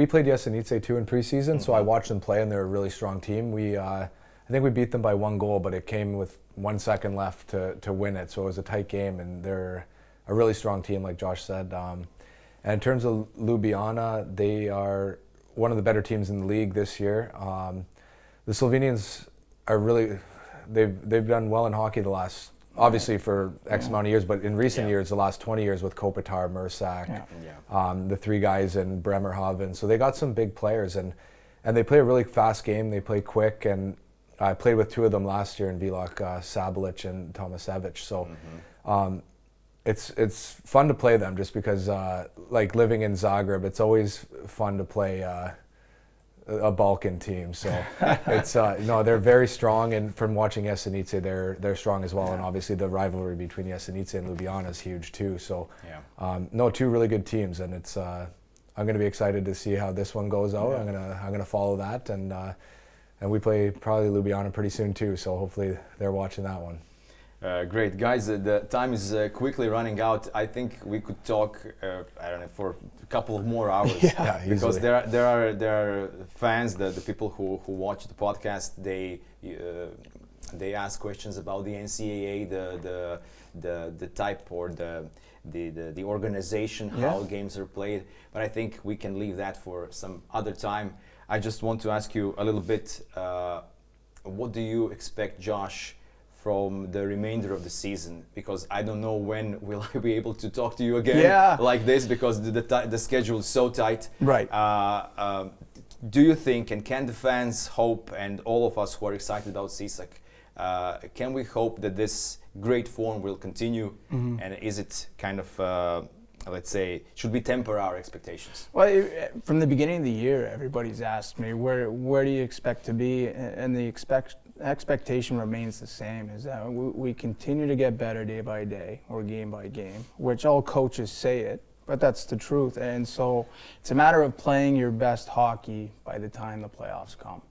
played Jesenice too in preseason, so I watched them play, and they're a really strong team. I think we beat them by 1 goal, but it came with 1 second left to win it, so it was a tight game, and they're a really strong team, like Josh said. And in terms of Ljubljana, they are one of the better teams in the league this year. The Slovenians are they've done well in hockey the last, obviously for X amount of years, but in recent years, the last 20 years with Kopitar, Mrsak, the 3 guys in Bremerhaven. So they got some big players, and they play a really fast game. They play quick, and I played with 2 of them last year in Villacha, Sabolic and Tomasevich. So it's fun to play them, just because like living in Zagreb, it's always fun to play a Balkan team. So it's they're very strong, and from watching Jesenice, they're strong as well. And obviously the rivalry between Jesenice and Ljubljana is huge too. So 2 really good teams, and it's I'm going to be excited to see how this one goes out. I'm gonna follow that, and we play probably Ljubljana pretty soon too. So hopefully they're watching that one. Great, guys. The time is quickly running out. I think we could talk, I don't know, for a couple of more hours. Because there are fans, the people who watch the podcast. they ask questions about the NCAA, the type or the organization, how games are played. But I think we can leave that for some other time. I just want to ask you a little bit, what do you expect, Josh, from the remainder of the season? Because I don't know when will I be able to talk to you again like this, because the schedule is so tight. Right. Do you think, and can the fans hope, and all of us who are excited about Sisak, can we hope that this great form will continue? And is it kind of, let's say, should we temper our expectations? Well, from the beginning of the year, everybody's asked me, where do you expect to be? And the expectation remains the same, is that we continue to get better day by day or game by game, which all coaches say it, but that's the truth. And so it's a matter of playing your best hockey by the time the playoffs come.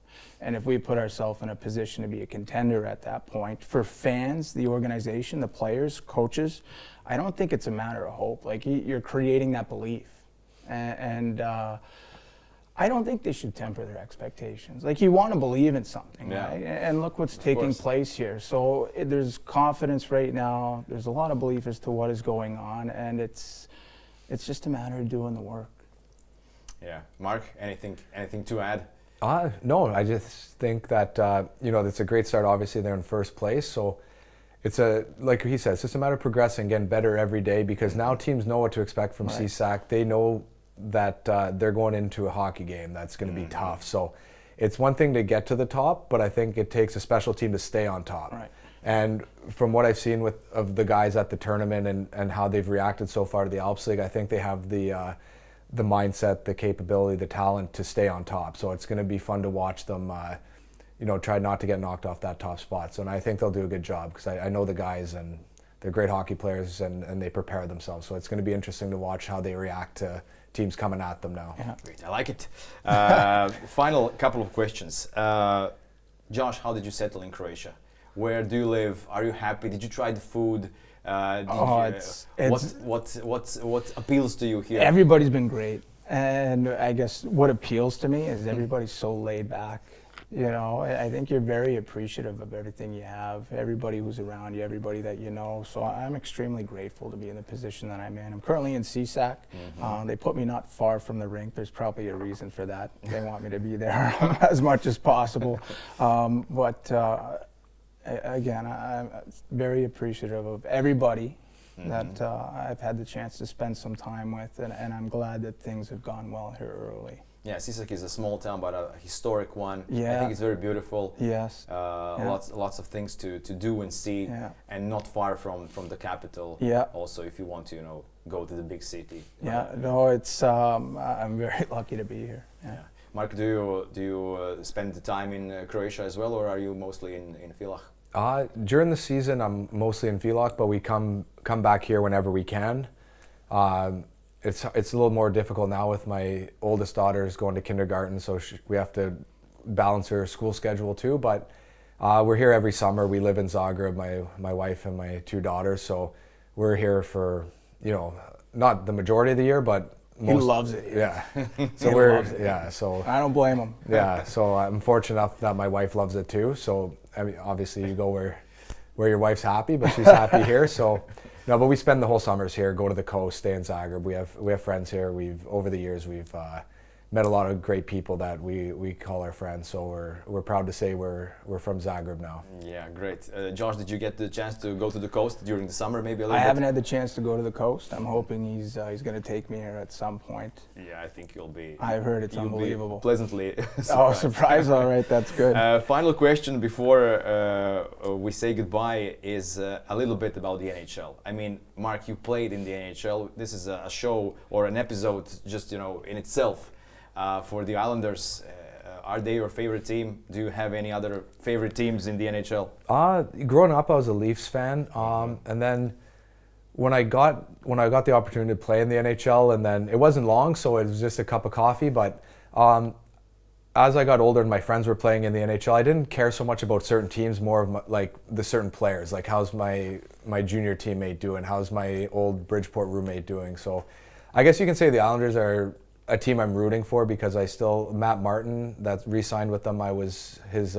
And if we put ourselves in a position to be a contender at that point, for fans, the organization, the players, coaches, I don't think it's a matter of hope. Like, you're creating that belief. And I don't think they should temper their expectations. Like, you want to believe in something, right? And look what's taking place here. So there's confidence right now. There's a lot of belief as to what is going on, and it's just a matter of doing the work. Yeah. Mark, anything to add? No, I just think that, it's a great start. Obviously, they're in first place. So it's like he said, it's just a matter of progressing, getting better every day, because now teams know what to expect from Sisak. They know that they're going into a hockey game that's going to be tough. So it's one thing to get to the top, but I think it takes a special team to stay on top. Right. And from what I've seen of the guys at the tournament and how they've reacted so far to the Alps League, I think they have the mindset, the capability, the talent to stay on top. So it's going to be fun to watch them, try not to get knocked off that top spot. So, and I think they'll do a good job, because I know the guys, and they're great hockey players, and they prepare themselves. So it's going to be interesting to watch how they react to teams coming at them now. Yeah. Great, I like it. Final couple of questions. Josh, how did you settle in Croatia? Where do you live? Are you happy? Did you try the food? What appeals to you here? Everybody's been great, and I guess what appeals to me is everybody's so laid back. I think you're very appreciative of everything you have, everybody who's around you, everybody that you know. So I'm extremely grateful to be in the position that I'm in. I'm currently in Sisak. They put me not far from the rink. There's probably a reason for that. They want me to be there as much as possible. Again, I'm very appreciative of everybody that I've had the chance to spend some time with, and I'm glad that things have gone well here early. Yeah, Sisak is a small town, but a historic one. Yeah. I think it's very beautiful. Yes. Lots of things to do and see, and not far from the capital. Yeah. Also, if you want to, go to the big city. Yeah. No, it's I'm very lucky to be here. Yeah. Mark, do you spend the time in Croatia as well, or are you mostly in Villacha? During the season, I'm mostly in Villacha, but we come back here whenever we can. It's a little more difficult now with my oldest daughter's going to kindergarten, so we have to balance her school schedule too. But we're here every summer. We live in Zagreb, my wife and my two daughters, so we're here for not the majority of the year, but he loves it. Yeah. So So I don't blame him. Yeah. So I'm fortunate enough that my wife loves it too. So I mean, obviously you go where your wife's happy, but she's happy here. So. No, but we spend the whole summers here, go to the coast, stay in Zagreb. We have friends here. Over the years we've met a lot of great people that we call our friends. So we're proud to say we're from Zagreb now. Yeah, great. Josh, did you get the chance to go to the coast during the summer, maybe a little bit? I haven't had the chance to go to the coast. I'm hoping he's going to take me here at some point. Yeah, I think you'll be. I've heard it's unbelievable. Pleasantly surprised. Oh, surprise! All right, that's good. Final question before we say goodbye is a little bit about the NHL. I mean, Mark, you played in the NHL. This is a show or an episode just in itself. For the Islanders, are they your favorite team? Do you have any other favorite teams in the NHL? Growing up, I was a Leafs fan, and then when I got the opportunity to play in the NHL, and then it wasn't long, so it was just a cup of coffee. But as I got older and my friends were playing in the NHL, I didn't care so much about certain teams, more of like the certain players. Like, how's my junior teammate doing? How's my old Bridgeport roommate doing? So, I guess you can say the Islanders are a team I'm rooting for, because Matt Martin, that re-signed with them, I was his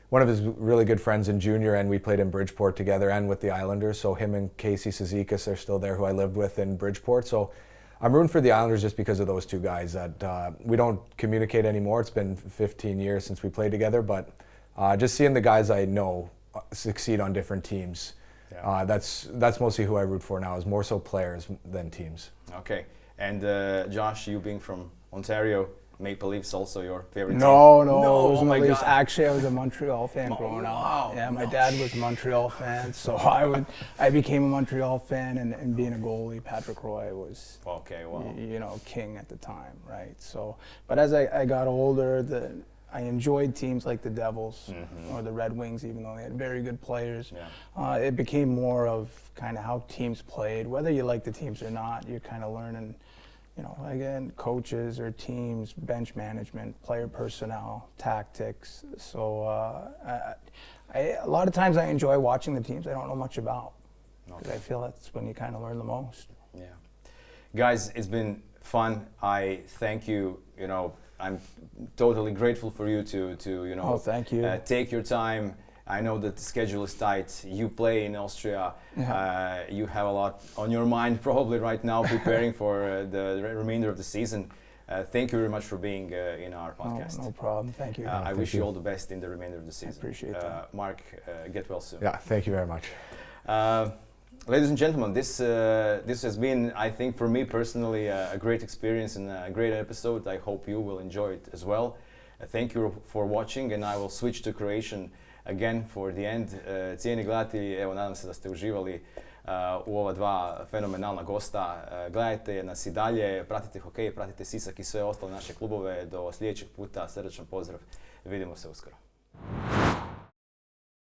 one of his really good friends in junior, and we played in Bridgeport together and with the Islanders. So him and Casey Cizikas are still there, who I lived with in Bridgeport. So I'm rooting for the Islanders just because of those two guys. That we don't communicate anymore. It's been 15 years since we played together, but just seeing the guys I know succeed on different teams, that's mostly who I root for now, is more so players than teams. Okay, and Josh, you being from Ontario, Maple Leafs also your favorite team? No, it oh wasn't my the Leafs. God. Actually, I was a Montreal fan growing up. Yeah, my dad was a Montreal fan, so I became a Montreal fan, and being a goalie, Patrick Roy was, king at the time, right? So, but as I got older, I enjoyed teams like the Devils or the Red Wings, even though they had very good players. Yeah. It became more of kind of how teams played. Whether you like the teams or not, you're kind of learning, again, coaches or teams, bench management, player personnel, tactics. So a lot of times I enjoy watching the teams I don't know much about, because I feel that's when you kind of learn the most. Yeah. Guys, it's been fun. I thank you. I'm totally grateful for you to thank you. Take your time. I know that the schedule is tight. You play in Austria. Yeah. You have a lot on your mind probably right now, preparing for the remainder of the season. Thank you very much for being in our podcast. No problem. Thank you. I wish you all the best in the remainder of the season. I appreciate that. Mark, get well soon. Yeah, thank you very much. Ladies and gentlemen, this has been, I think, for me personally, a great experience and a great episode. I hope you will enjoy it as well. Thank you for watching, and I will switch to Croatian again for the end. Cijeni gledatelji, evo, nadam se da ste uživali u ova dva fenomenalna gosta. Gledajte nas i dalje, pratite hokej, pratite Sisak i sve ostale naše klubove. Do sljedećeg puta, srdačan pozdrav. Vidimo se uskoro.